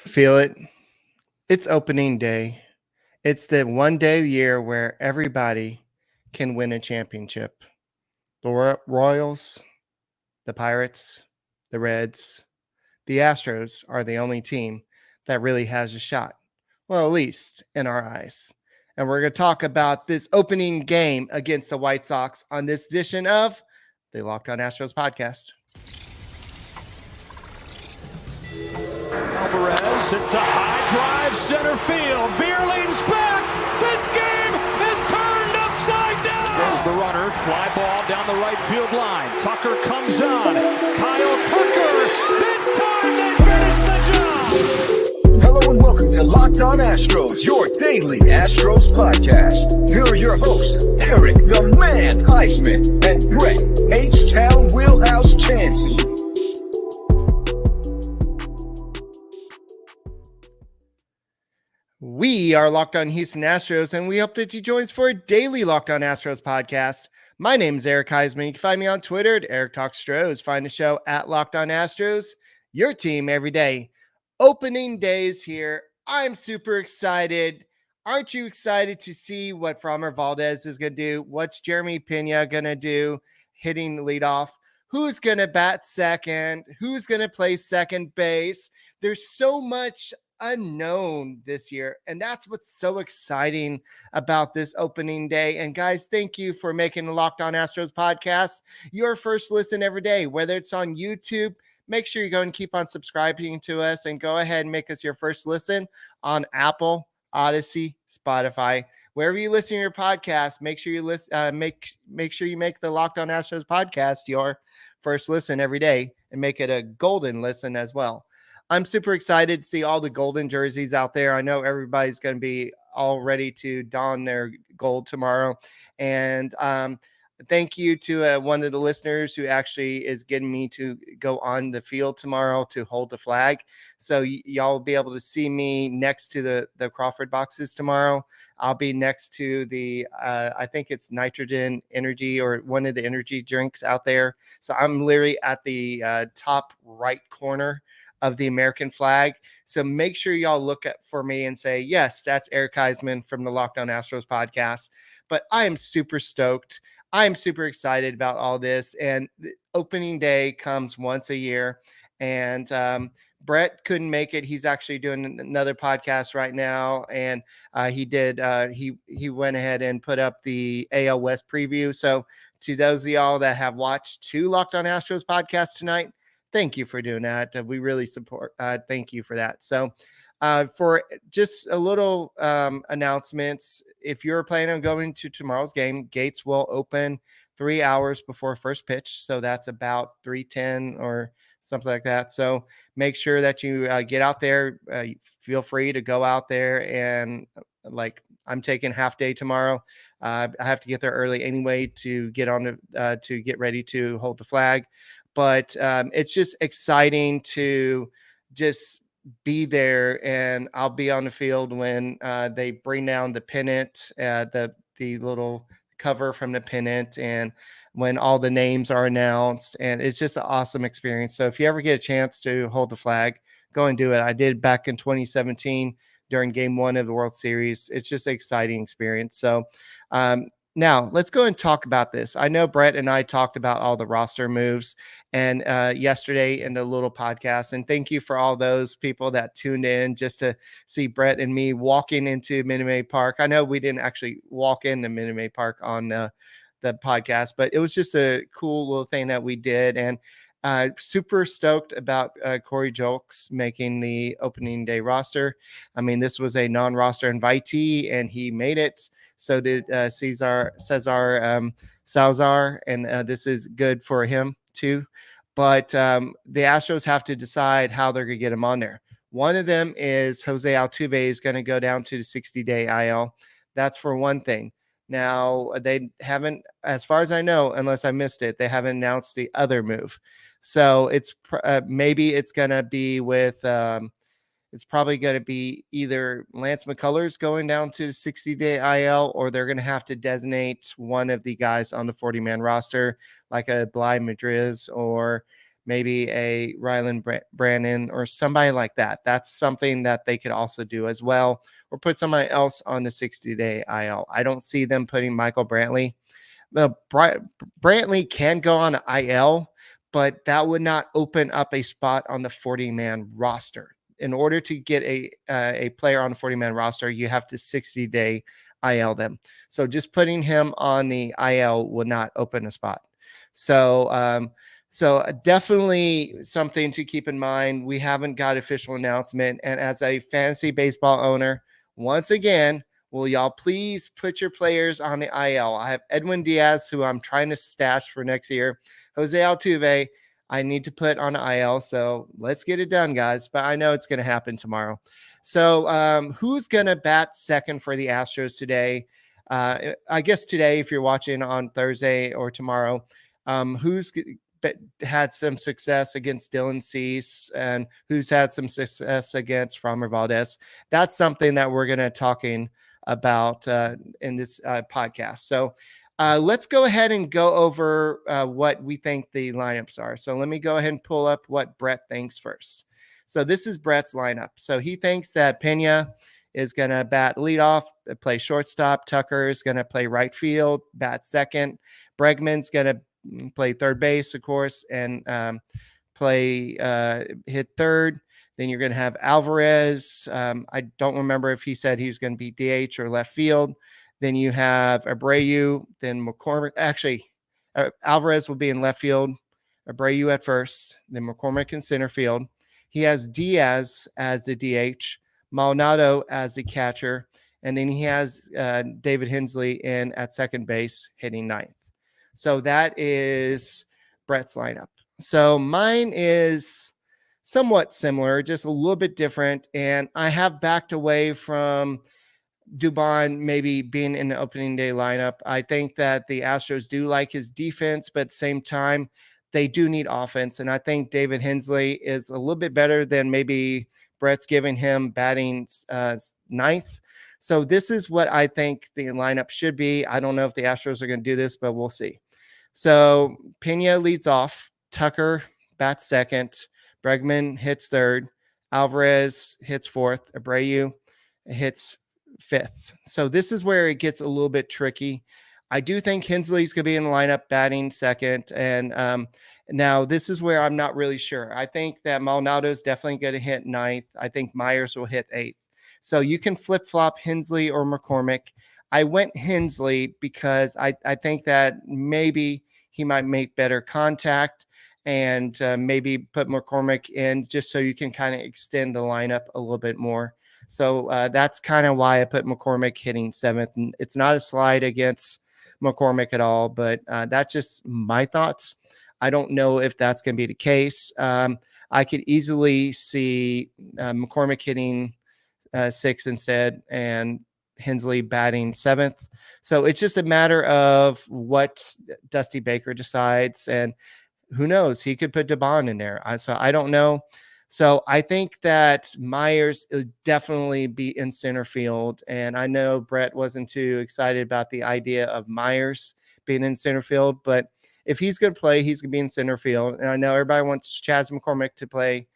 Feel it. It's opening day. It's the one day of the year where everybody can win a championship. The Royals, the Pirates, the Reds, the Astros are the only team that really has a shot. Well, at least in our eyes. And we're going to talk about this opening game against the White Sox on this edition of the Locked On Astros podcast. Alvarez hits a high drive center field. Veer leans back. This game is turned upside down. There's the runner. Fly ball down the right field line. Tucker comes on. Kyle Tucker. This time they finish the job. Hello and welcome to Locked On Astros, your daily Astros podcast. Here are your hosts, Eric the Man Huysman and Brett H-Town Wheelhouse Chancey. We are Locked On Houston Astros, and we hope that you join us for a daily Locked On Astros podcast. My name is Eric Huysman. You can find me on Twitter at Eric Talks Stros. Find the show at Locked On Astros, your team every day. Opening days here. I'm super excited. Aren't you excited to see what Framber Valdez is going to do? What's Jeremy Pena going to do hitting the leadoff? Who's going to bat second? Who's going to play second base? There's so much unknown this year, and that's what's so exciting about this opening day. And guys, thank you for making the Locked On Astros podcast your first listen every day, whether it's on YouTube. Make sure you go and keep on subscribing to us, and go ahead and make us your first listen on Apple, Odyssey, Spotify, wherever you listen to your podcast. Make sure you listen. Make sure you make the Locked On Astros podcast your first listen every day, and make it a golden listen as well. I'm super excited to see all the golden jerseys out there. I know everybody's going to be all ready to don their gold tomorrow. And thank you to one of the listeners who actually is getting me to go on the field tomorrow to hold the flag. So y'all will be able to see me next to the Crawford boxes tomorrow. I'll be next to the, I think it's Nitrogen Energy or one of the energy drinks out there. So I'm literally at the top right corner of the American flag. So make sure y'all look for me and say, yes, that's Eric Huysman from the Locked On Astros podcast. But I am super stoked. I am super excited about all this. And the opening day comes once a year. And Brett couldn't make it. He's actually doing another podcast right now. And he went ahead and put up the AL West preview. So to those of y'all that have watched two Locked On Astros podcasts tonight, thank you for doing that. We really support. Thank you for that. So for just a little announcements, if you're planning on going to tomorrow's game, gates will open 3 hours before first pitch. So that's about 3:10 or something like that. So make sure that you get out there. Feel free to go out there, and I'm taking half day tomorrow. I have to get there early anyway to get on to get ready to hold the flag. But it's just exciting to just be there, and I'll be on the field when they bring down the pennant, the little cover from the pennant, and when all the names are announced, and it's just an awesome experience. So if you ever get a chance to hold the flag, go and do it. I did back in 2017 during Game 1 of the World Series. It's just an exciting experience. So now, let's go and talk about this. I know Brett and I talked about all the roster moves and yesterday in the little podcast. And thank you for all those people that tuned in just to see Brett and me walking into Minute Maid Park. I know we didn't actually walk into Minute Maid Park on the podcast, but it was just a cool little thing that we did. And super stoked about Corey Julks making the opening day roster. I mean, this was a non-roster invitee, and he made it. So did Cesar Salazar, and this is good for him too. But the Astros have to decide how they're going to get him on there. One of them is Jose Altuve is going to go down to the 60-day IL. That's for one thing. Now, they haven't, as far as I know, unless I missed it, they haven't announced the other move. So it's maybe it's going to be with it's probably going to be either Lance McCullers going down to the 60-day IL, or they're going to have to designate one of the guys on the 40-man roster, like a Bly Madriz, or maybe a Ryland Brandon or somebody like that. That's something that they could also do as well, or put somebody else on the 60-day IL. I don't see them putting Michael Brantley. Brantley can go on IL, but that would not open up a spot on the 40-man roster. In order to get a player on the 40-man roster, you have to 60-day IL them. So just putting him on the IL will not open a spot. So definitely something to keep in mind. We haven't got official announcement. And as a fantasy baseball owner, once again, will y'all please put your players on the IL? I have Edwin Diaz, who I'm trying to stash for next year. Jose Altuve, I need to put on IL. So let's get it done, guys. But I know it's going to happen tomorrow. So who's going to bat second for the Astros today? I guess today, if you're watching on Thursday or tomorrow, who's had some success against Dylan Cease and who's had some success against Framber Valdez? That's something that we're going to talking about in this podcast. So let's go ahead and go over what we think the lineups are. So let me go ahead and pull up what Brett thinks first. So this is Brett's lineup. So he thinks that Pena is going to bat leadoff, play shortstop. Tucker is going to play right field, bat second. Bregman's going to play third base, of course, and hit third. Then you're going to have Alvarez. I don't remember if he said he was going to be DH or left field. Then you have Abreu. Then McCormick. Actually, Alvarez will be in left field. Abreu at first. Then McCormick in center field. He has Diaz as the DH, Maldonado as the catcher, and then he has David Hensley in at second base, hitting ninth. So that is Brett's lineup. So mine is somewhat similar, just a little bit different. And I have backed away from Dubon maybe being in the opening day lineup. I think that the Astros do like his defense, but at the same time, they do need offense. And I think David Hensley is a little bit better than maybe Brett's giving him batting ninth. So this is what I think the lineup should be. I don't know if the Astros are going to do this, but we'll see. So Pena leads off. Tucker bats second. Bregman hits third. Alvarez hits fourth. Abreu hits fifth. So this is where it gets a little bit tricky. I do think Hensley's going to be in the lineup batting second. And now this is where I'm not really sure. I think that Maldonado is definitely going to hit ninth. I think Myers will hit eighth. So you can flip-flop Hensley or McCormick. I went Hensley because I think that maybe he might make better contact and maybe put McCormick in just so you can kind of extend the lineup a little bit more. So that's kind of why I put McCormick hitting seventh. And it's not a slide against McCormick at all, but that's just my thoughts. I don't know if that's going to be the case. I could easily see McCormick hitting sixth instead and Hensley batting seventh. So it's just a matter of what Dusty Baker decides, and who knows, he could put DeBond in there. So I don't know. So I think that Myers will definitely be in center field. And I know Brett wasn't too excited about the idea of Myers being in center field, but if he's going to play, he's going to be in center field. And I know everybody wants Chas McCormick to play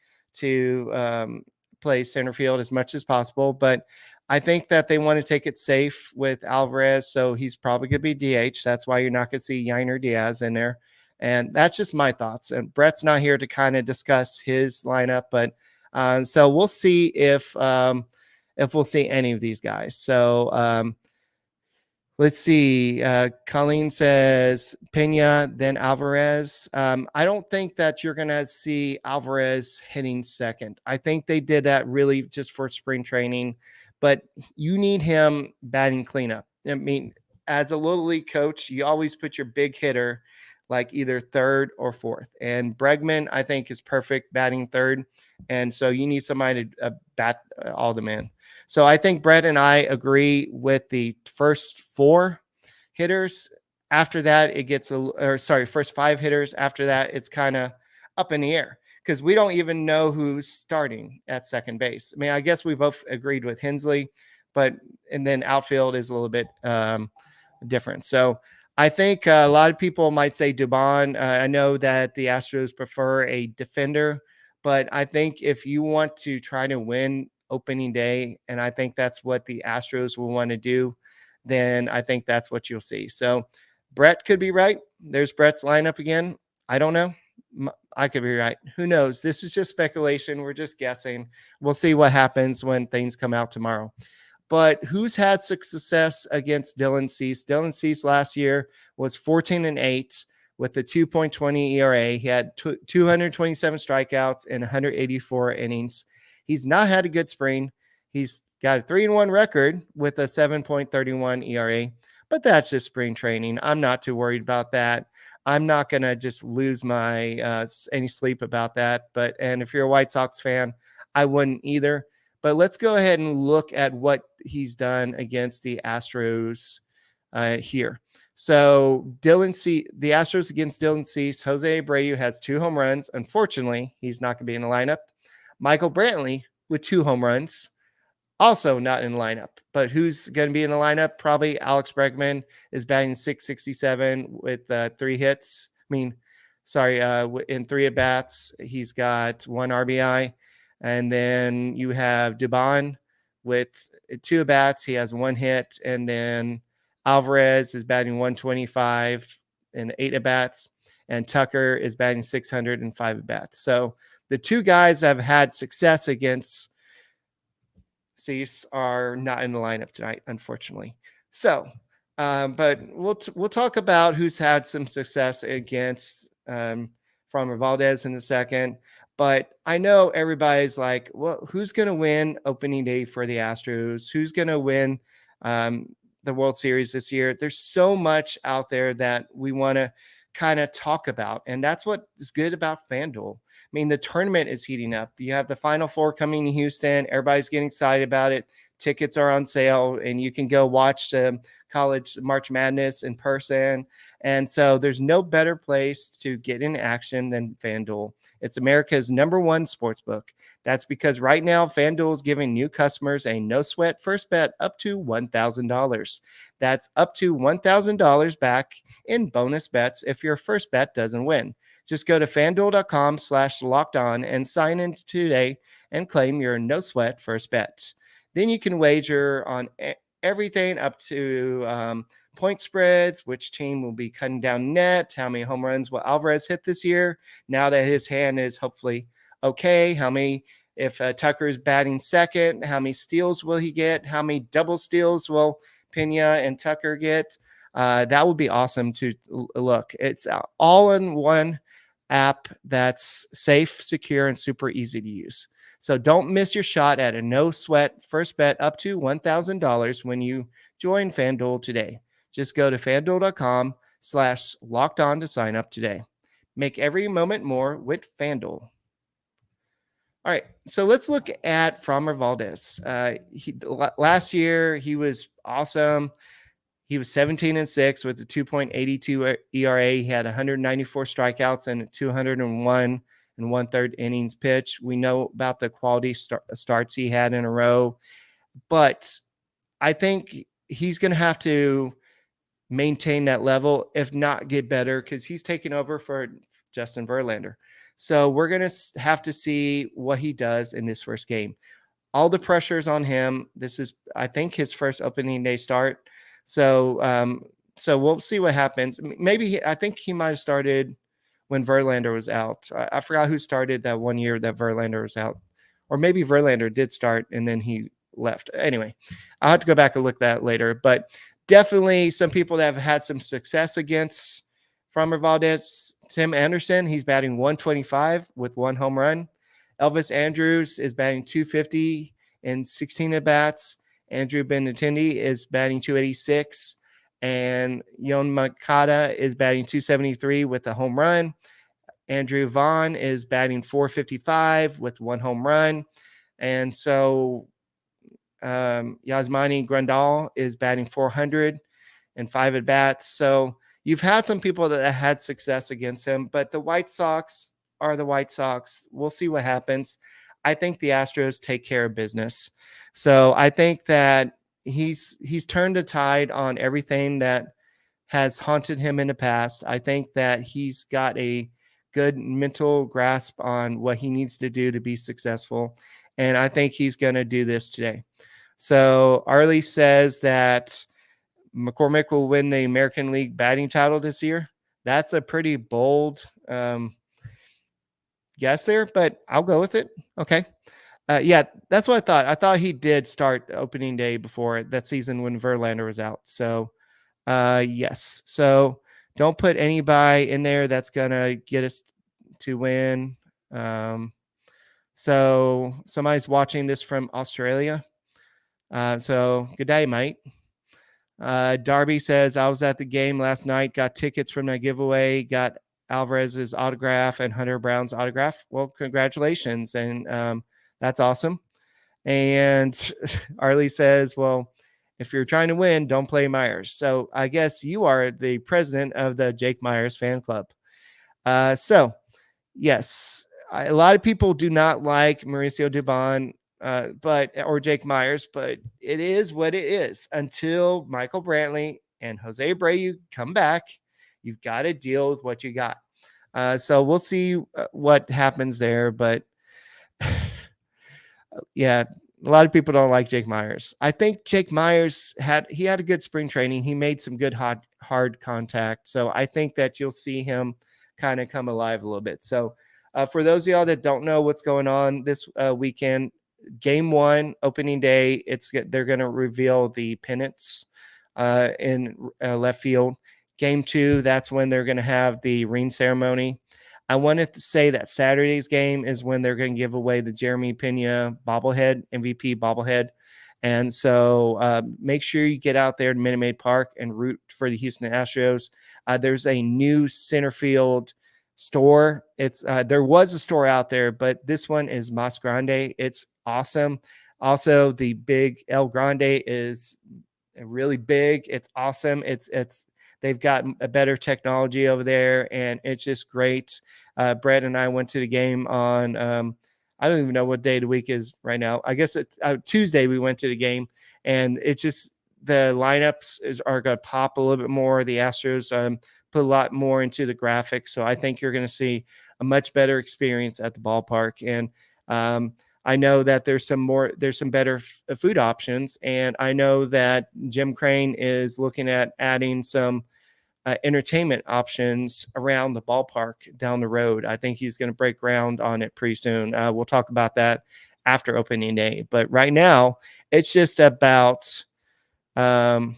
center field as much as possible, but I think that they want to take it safe with Alvarez. So he's probably going to be DH. That's why you're not going to see Yainer Diaz in there. And that's just my thoughts. And Brett's not here to kind of discuss his lineup, but so we'll see if we'll see any of these guys. So let's see. Colleen says Pena, then Alvarez. I don't think that you're going to see Alvarez hitting second. I think they did that really just for spring training, but you need him batting cleanup. I mean, as a little league coach, you always put your big hitter like either third or fourth. And Bregman, I think, is perfect batting third. And so you need somebody to bat all them in. So I think Brett and I agree with the first four hitters. After that, it gets first five hitters. After that, it's kind of up in the air because we don't even know who's starting at second base. I mean, I guess we both agreed with Hensley, and then outfield is a little bit different. So I think a lot of people might say Dubon. I know that the Astros prefer a defender, but I think if you want to try to win opening day, and I think that's what the Astros will want to do, then I think that's what you'll see. So Brett could be right. There's Brett's lineup again. I don't know. I could be right. Who knows? This is just speculation. We're just guessing. We'll see what happens when things come out tomorrow. But who's had success against Dylan Cease? Dylan Cease last year was 14-8 with a 2.20 ERA. He had 227 strikeouts and 184 innings. He's not had a good spring. He's got a 3-1 record with a 7.31 ERA, but that's just spring training. I'm not too worried about that. I'm not going to just lose my any sleep about that. And if you're a White Sox fan, I wouldn't either. But let's go ahead and look at what he's done against the Astros here. So the Astros against Dylan Cease, Jose Abreu has 2 home runs. Unfortunately, he's not going to be in the lineup. Michael Brantley with 2 home runs, also not in the lineup. But who's going to be in the lineup? Probably Alex Bregman is batting .667 with 3 hits. In 3 at-bats. He's got 1 RBI. And then you have Dubon with 2 at-bats. He has 1 hit. And then Alvarez is batting .125 and 8 at-bats. And Tucker is batting .600 and 5 at-bats. So the 2 guys that have had success against Cease are not in the lineup tonight, unfortunately. So, but we'll talk about who's had some success against Framber Valdez in a second. But I know everybody's like, well, who's going to win opening day for the Astros? Who's going to win the World Series this year? There's so much out there that we want to kind of talk about. And that's what is good about FanDuel. I mean, the tournament is heating up. You have the Final Four coming to Houston. Everybody's getting excited about it. Tickets are on sale, and you can go watch college March Madness in person. And so there's no better place to get in action than FanDuel. It's America's #1 sportsbook. That's because right now FanDuel is giving new customers a no-sweat first bet up to $1,000. That's up to $1,000 back in bonus bets if your first bet doesn't win. Just go to FanDuel.com/lockedon and sign in today and claim your no-sweat first bet. Then you can wager on everything up to point spreads, which team will be cutting down net, how many home runs will Alvarez hit this year, now that his hand is hopefully okay, how many, if Tucker is batting second, how many steals will he get, how many double steals will Pena and Tucker get. That would be awesome to look. It's all-in-one app that's safe, secure, and super easy to use. So don't miss your shot at a no-sweat first bet up to $1,000 when you join FanDuel today. Just go to FanDuel.com/lockedon to sign up today. Make every moment more with FanDuel. All right, so let's look at Framber Valdez. Last year, he was awesome. He was 17-6 with a 2.82 ERA. He had 194 strikeouts and 201 and 1/3 innings pitch. We know about the quality starts he had in a row, but I think he's going to have to maintain that level, if not get better, because he's taking over for Justin Verlander. So we're going to have to see what he does in this first game. All the pressure's on him. This is, I think, his first opening day start. So we'll see what happens. Maybe I think he might have started when Verlander was out. I forgot who started that one year that Verlander was out. Or maybe Verlander did start and then he left. Anyway, I'll have to go back and look at that later. But definitely some people that have had some success against Framber Valdez. Tim Anderson, he's batting .125 with 1 home run. Elvis Andrus is batting .250 in 16 at-bats. Andrew Benintendi is batting .286. And Yon Moncada is batting .273 with a home run. Andrew Vaughn is batting .455 with 1 home run. And so Yasmani Grandal is batting .400 and 5 at-bats. So you've had some people that had success against him, but the White Sox are the White Sox. We'll see what happens. I think the Astros take care of business. So I think that he's turned the tide on everything that has haunted him in the past. I think that he's got a good mental grasp on what he needs to do to be successful. And I think he's going to do this today. So Arlie says that McCormick will win the American League batting title this year. That's a pretty bold guess there, but I'll go with it. Okay. Yeah, that's what I thought. I thought he did start opening day before that season when Verlander was out. So, yes. So don't put anybody in there that's going to get us to win. So somebody's watching this from Australia. So good day, mate. Darby says, I was at the game last night, got tickets from that giveaway, got Alvarez's autograph and Hunter Brown's autograph. Well, congratulations. And that's awesome. And Arlie says, well, if you're trying to win, don't play Myers. So I guess you are the president of the Jake Myers fan club. So yes, a lot of people do not like Mauricio Dubon, or Jake Myers, but it is what it is. Until Michael Brantley and Jose Abreu come back, you've got to deal with what you got. So we'll see what happens there. But yeah, a lot of people don't like Jake Myers. I think Jake Myers had a good spring training. He made some good hard contact. So I think that you'll see him kind of come alive a little bit. So for those of y'all that don't know what's going on this weekend, Game 1, opening day, they're going to reveal the pennants in left field. Game 2, that's when they're going to have the ring ceremony. I wanted to say that Saturday's game is when they're going to give away the Jeremy Pena bobblehead, MVP bobblehead. And so make sure you get out there to Minute Maid Park and root for the Houston Astros. There's a new center field store. There was a store out there, but this one is Mas Grande. It's awesome. Also, the big El Grande is really big. It's awesome. They've got a better technology over there, and it's just great. Brett and I went to the game on, I don't even know what day of the week is right now. I guess it's Tuesday we went to the game, and it's just the lineups are going to pop a little bit more. The Astros put a lot more into the graphics, so I think you're going to see a much better experience at the ballpark. And I know that there's some better food options, and I know that Jim Crane is looking at adding some entertainment options around the ballpark down the road. I think he's going to break ground on it pretty soon. We'll talk about that after opening day, but right now it's just about that.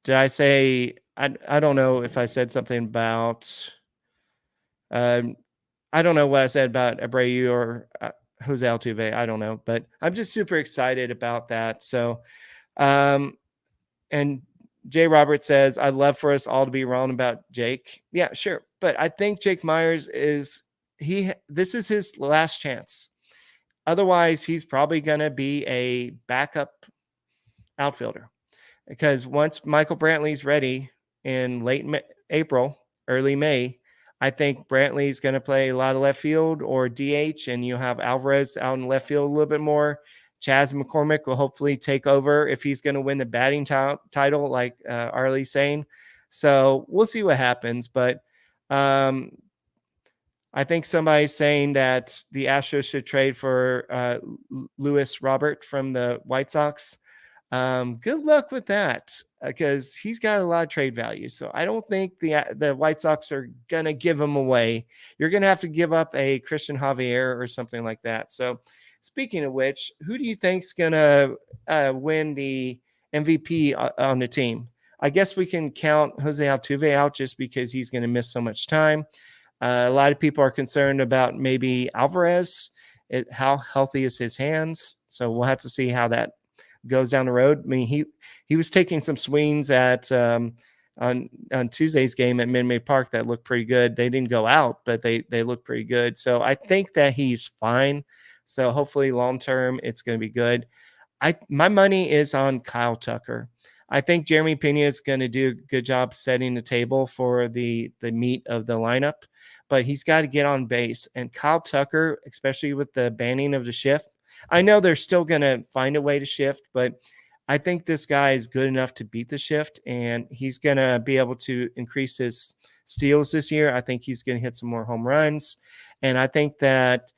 Did I say, I don't know if I said something about, I don't know what I said about Abreu or Jose Altuve. I don't know, but I'm just super excited about that. So, and Jay Roberts says, I'd love for us all to be wrong about Jake. Yeah, sure. But I think Jake Myers this is his last chance. Otherwise, he's probably going to be a backup outfielder, because once Michael Brantley's ready in late April, early May, I think Brantley's going to play a lot of left field or DH, and you'll have Alvarez out in left field a little bit more. Chas McCormick will hopefully take over if he's going to win the batting title, like Arlie's saying. So we'll see what happens. But I think somebody's saying that the Astros should trade for Luis Robert from the White Sox. Good luck with that, because he's got a lot of trade value. So I don't think the White Sox are going to give him away. You're going to have to give up a Christian Javier or something like that. So speaking of which, who do you think's going to win the MVP on the team? I guess we can count Jose Altuve out just because he's going to miss so much time. A lot of people are concerned about maybe Alvarez. How healthy is his hands? So we'll have to see how that goes down the road. I mean, he was taking some swings at on Tuesday's game at Minute Maid Park that looked pretty good. They didn't go out, but they looked pretty good. So I think that he's fine. So hopefully long term it's going to be good. My money is on Kyle Tucker. I think Jeremy Pena is going to do a good job setting the table for the meat of the lineup, but he's got to get on base. And Kyle Tucker, especially with the banning of the shift, I know they're still going to find a way to shift, but I think this guy is good enough to beat the shift, and he's going to be able to increase his steals this year. I think he's going to hit some more home runs. And I think that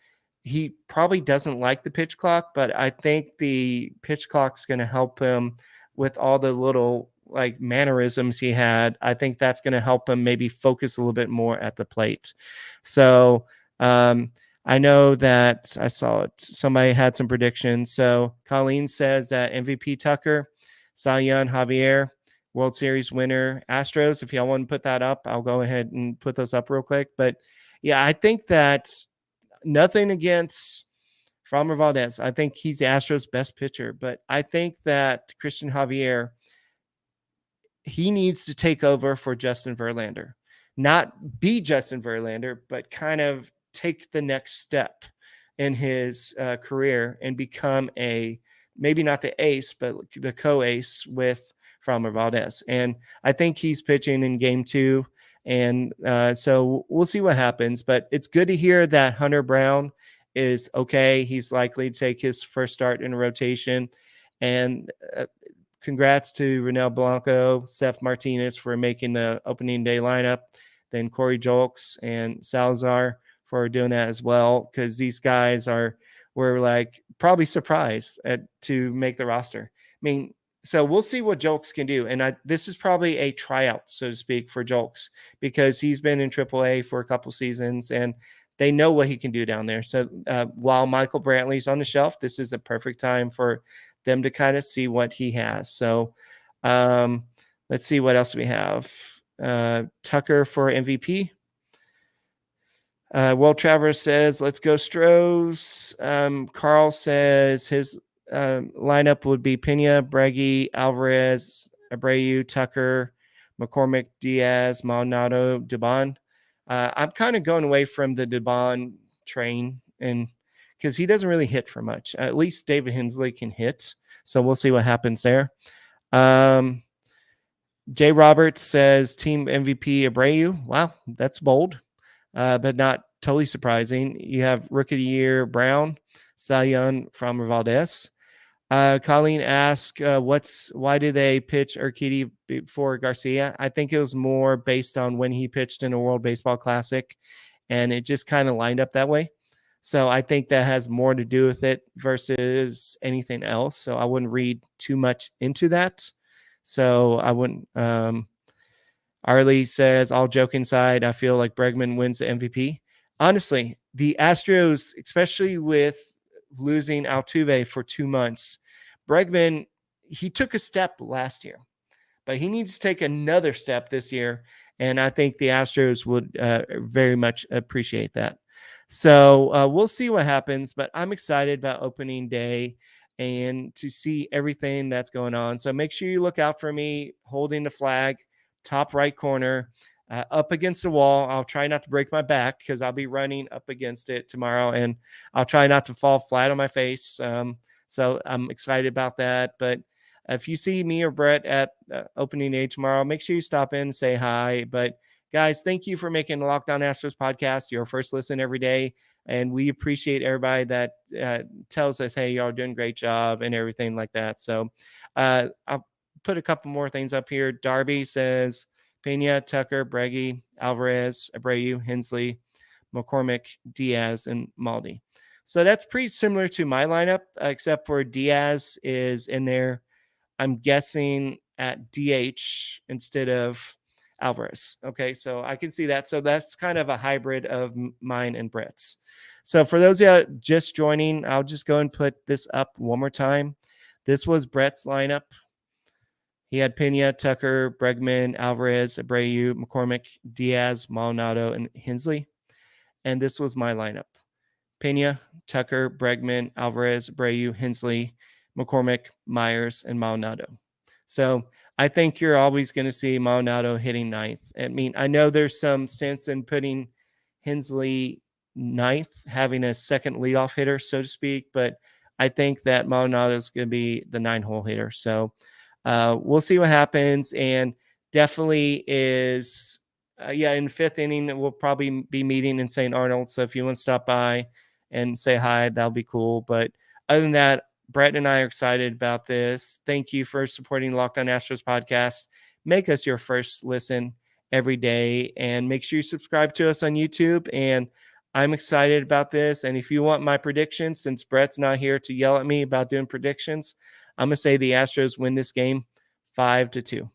he probably doesn't like the pitch clock, but I think the pitch clock's going to help him with all the little like mannerisms he had. I think that's going to help him maybe focus a little bit more at the plate. So I know that I saw it. Somebody had some predictions. So Colleen says that MVP Tucker, Cy Young Javier, World Series winner Astros. If y'all want to put that up, I'll go ahead and put those up real quick. But yeah, I think that nothing against Framber Valdez. I think he's the Astros' best pitcher, but I think that Christian Javier, he needs to take over for Justin Verlander, not be Justin Verlander, but kind of take the next step in his career and become maybe not the ace, but the co-ace with Framber Valdez. And I think he's pitching in game 2. And so we'll see what happens, but it's good to hear that Hunter Brown is okay. He's likely to take his first start in a rotation. And congrats to Ronel Blanco, Seth Martinez for making the opening day lineup, then Corey Julks and Salazar for doing that as well, because these guys were like probably surprised to make the roster. I mean, so we'll see what Julks can do. And this is probably a tryout, so to speak, for Julks, because he's been in AAA for a couple seasons and they know what he can do down there. So while Michael Brantley's on the shelf, this is the perfect time for them to kind of see what he has. So let's see what else we have. Tucker for MVP. Will Travers says, let's go Stros. Carl says his lineup would be Pena, Breggy, Alvarez, Abreu, Tucker, McCormick, Diaz, Maldonado, Dubon. I'm kind of going away from the Dubon train, and because he doesn't really hit for much. At least David Hensley can hit, so we'll see what happens there. Jay Roberts says team MVP Abreu. Wow, that's bold, but not totally surprising. You have Rookie of the Year Brown, Cy Young from Valdez. Colleen asked, why did they pitch Urquidy before Garcia? I think it was more based on when he pitched in a World Baseball Classic, and it just kind of lined up that way. So I think that has more to do with it versus anything else. So I wouldn't read too much into that. So I wouldn't. Arlie says, all joking aside, I feel like Bregman wins the MVP. Honestly, the Astros, especially with losing Altuve for 2 months, Bregman, he took a step last year, but he needs to take another step this year. And I think the Astros would very much appreciate that. So we'll see what happens, but I'm excited about opening day and to see everything that's going on. So make sure you look out for me holding the flag, top right corner, up against the wall. I'll try not to break my back because I'll be running up against it tomorrow, and I'll try not to fall flat on my face. So I'm excited about that. But if you see me or Brett at opening day tomorrow, make sure you stop in and say hi. But guys, thank you for making the Locked On Astros podcast your first listen every day. And we appreciate everybody that tells us, hey, y'all doing a great job and everything like that. So I'll put a couple more things up here. Darby says Pena, Tucker, Breggy, Alvarez, Abreu, Hensley, McCormick, Diaz, and Maldi. So that's pretty similar to my lineup, except for Diaz is in there, I'm guessing, at DH instead of Alvarez. Okay, so I can see that. So that's kind of a hybrid of mine and Brett's. So for those that just joining, I'll just go and put this up one more time. This was Brett's lineup. He had Pena, Tucker, Bregman, Alvarez, Abreu, McCormick, Diaz, Maldonado, and Hensley. And this was my lineup. Pena, Tucker, Bregman, Alvarez, Abreu, Hensley, McCormick, Myers, and Maldonado. So I think you're always going to see Maldonado hitting ninth. I mean, I know there's some sense in putting Hensley ninth, having a second leadoff hitter, so to speak, but I think that Maldonado is going to be the 9-hole hitter. So we'll see what happens, and definitely is, in fifth inning, we'll probably be meeting in St. Arnold. So if you want to stop by and say hi, that'll be cool. But other than that, Brett and I are excited about this. Thank you for supporting Locked On Astros podcast. Make us your first listen every day, and make sure you subscribe to us on YouTube. And I'm excited about this. And if you want my predictions, since Brett's not here to yell at me about doing predictions, I'm going to say the Astros win this game 5-2.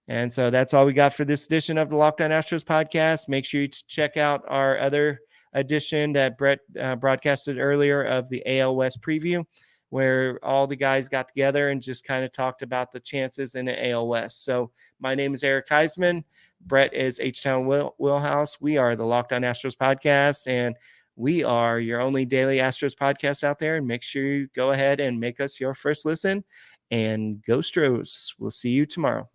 And so that's all we got for this edition of the Locked On Astros podcast. Make sure you check out our other edition that Brett broadcasted earlier of the AL West preview, where all the guys got together and just kind of talked about the chances in the AL West. So my name is Eric Huysman. Brett is H-Town Wheelhouse. We are the Locked On Astros podcast, and we are your only daily Astros podcast out there. And make sure you go ahead and make us your first listen. And go Stros. We'll see you tomorrow.